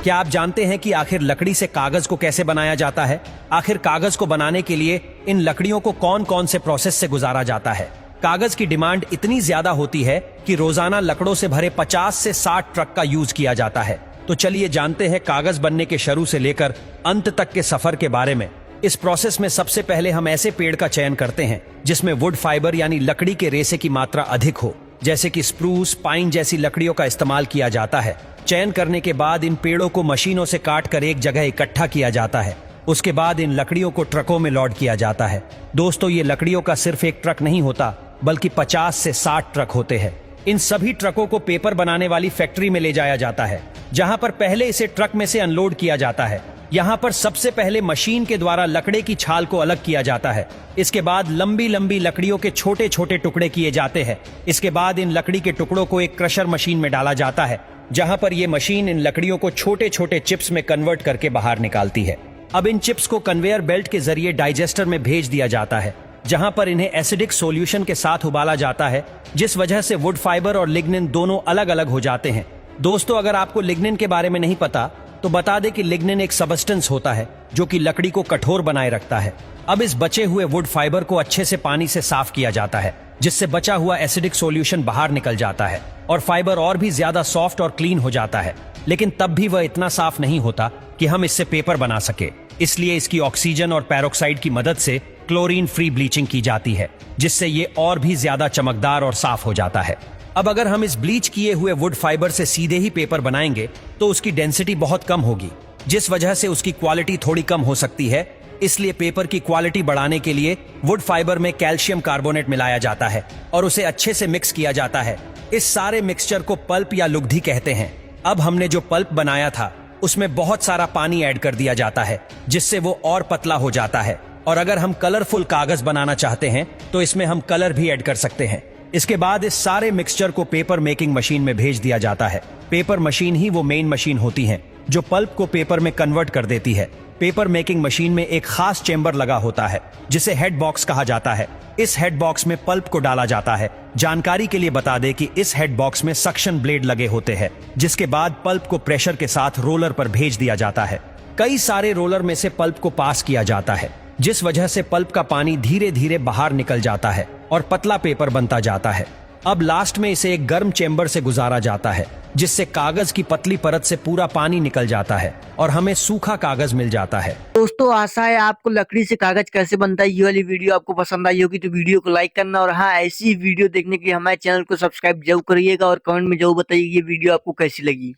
क्या आप जानते हैं कि आखिर लकड़ी से कागज को कैसे बनाया जाता है? आखिर कागज को बनाने के लिए इन लकड़ियों को कौन कौन से प्रोसेस से गुजारा जाता है? कागज की डिमांड इतनी ज्यादा होती है कि रोजाना लकड़ों से भरे 50 से 60 ट्रक का यूज किया जाता है। तो चलिए जानते हैं कागज बनने के शुरू से लेकर अंत तक के सफर के बारे में। इस प्रोसेस में सबसे पहले हम ऐसे पेड़ का चयन करते हैं जिसमें वुड फाइबर यानी लकड़ी के रेशे की मात्रा अधिक हो, जैसे कि स्प्रूस, पाइन जैसी लकड़ियों का इस्तेमाल किया जाता है। चयन करने के बाद इन पेड़ों को मशीनों से काट कर एक जगह इकट्ठा किया जाता है। उसके बाद इन लकड़ियों को ट्रकों में लोड किया जाता है। दोस्तों, ये लकड़ियों का सिर्फ एक ट्रक नहीं होता, बल्कि 50 से 60 ट्रक होते हैं। इन सभी ट्रकों को पेपर बनाने वाली फैक्ट्री में ले जाया जाता है, जहां पर पहले इसे ट्रक में से अनलोड किया जाता है। यहाँ पर सबसे पहले मशीन के द्वारा लकड़े की छाल को अलग किया जाता है। इसके बाद लंबी लंबी लकड़ियों के छोटे छोटे टुकड़े किए जाते हैं। इसके बाद इन लकड़ी के टुकड़ों को एक क्रशर मशीन में डाला जाता है, जहां पर यह मशीन इन लकड़ियों को छोटे छोटे चिप्स में कन्वर्ट करके बाहर निकालती है। अब इन चिप्स को कन्वेयर बेल्ट के जरिए डाइजेस्टर में भेज दिया जाता है, जहां पर इन्हें एसिडिक सॉल्यूशन के साथ उबाला जाता है, जिस वजह से वुड फाइबर और लिग्निन दोनों अलग अलग हो जाते हैं। दोस्तों, अगर आपको लिग्निन के बारे में नहीं पता तो बता दें कि लिग्निन एक सबस्टेंस होता है जो कि लकड़ी को कठोर बनाए रखता है। अब इस बचे हुए वुड फाइबर को अच्छे से पानी से साफ किया जाता है, जिससे बचा हुआ एसिडिक सॉल्यूशन बाहर निकल जाता है और फाइबर और भी ज्यादा सॉफ्ट और क्लीन हो जाता है। लेकिन तब भी वह इतना साफ नहीं होता कि हम इससे पेपर बना सके। इसलिए इसकी ऑक्सीजन और पेरोक्साइड की मदद से क्लोरीन फ्री ब्लीचिंग की जाती है, जिससे ये और भी ज्यादा चमकदार और साफ हो जाता है। अब अगर हम इस ब्लीच किए हुए वुड फाइबर से सीधे ही पेपर बनाएंगे तो उसकी डेंसिटी बहुत कम होगी, जिस वजह से उसकी क्वालिटी थोड़ी कम हो सकती है। इसलिए पेपर की क्वालिटी बढ़ाने के लिए वुड फाइबर में कैल्शियम कार्बोनेट मिलाया जाता है और उसे अच्छे से मिक्स किया जाता है। इस सारे मिक्सचर को पल्प या लुगदी कहते हैं। अब हमने जो पल्प बनाया था उसमें बहुत सारा पानी ऐड कर दिया जाता है, जिससे वो और पतला हो जाता है। और अगर हम कलरफुल कागज बनाना चाहते हैं तो इसमें हम कलर भी ऐड कर सकते हैं। इसके बाद इस सारे मिक्सचर को पेपर मेकिंग मशीन में भेज दिया जाता है। पेपर मशीन ही वो मेन मशीन होती है जो पल्प को पेपर में कन्वर्ट कर देती है। पेपर मेकिंग मशीन में एक खास चेंबर लगा होता है जिसे हेड बॉक्स कहा जाता है। इस हेड बॉक्स में पल्प को डाला जाता है। जानकारी के लिए बता दें कि इस हेड बॉक्स में सक्शन ब्लेड लगे होते हैं, जिसके बाद पल्प को प्रेशर के साथ रोलर पर भेज दिया जाता है। कई सारे रोलर में से पल्प को पास किया जाता है, जिस वजह से पल्प का पानी धीरे धीरे बाहर निकल जाता है और पतला पेपर बनता जाता है। अब लास्ट में इसे एक गर्म चेंबर से गुजारा जाता है, जिससे कागज की पतली परत से पूरा पानी निकल जाता है और हमें सूखा कागज मिल जाता है। दोस्तों, आशा है आपको लकड़ी से कागज कैसे बनता है ये वाली वीडियो आपको पसंद आई होगी, तो वीडियो को लाइक करना और हाँ, ऐसी वीडियो देखने के लिए हमारे चैनल को सब्सक्राइब जरूर करिएगा और कमेंट में जरूर बताइए ये वीडियो आपको कैसी लगी।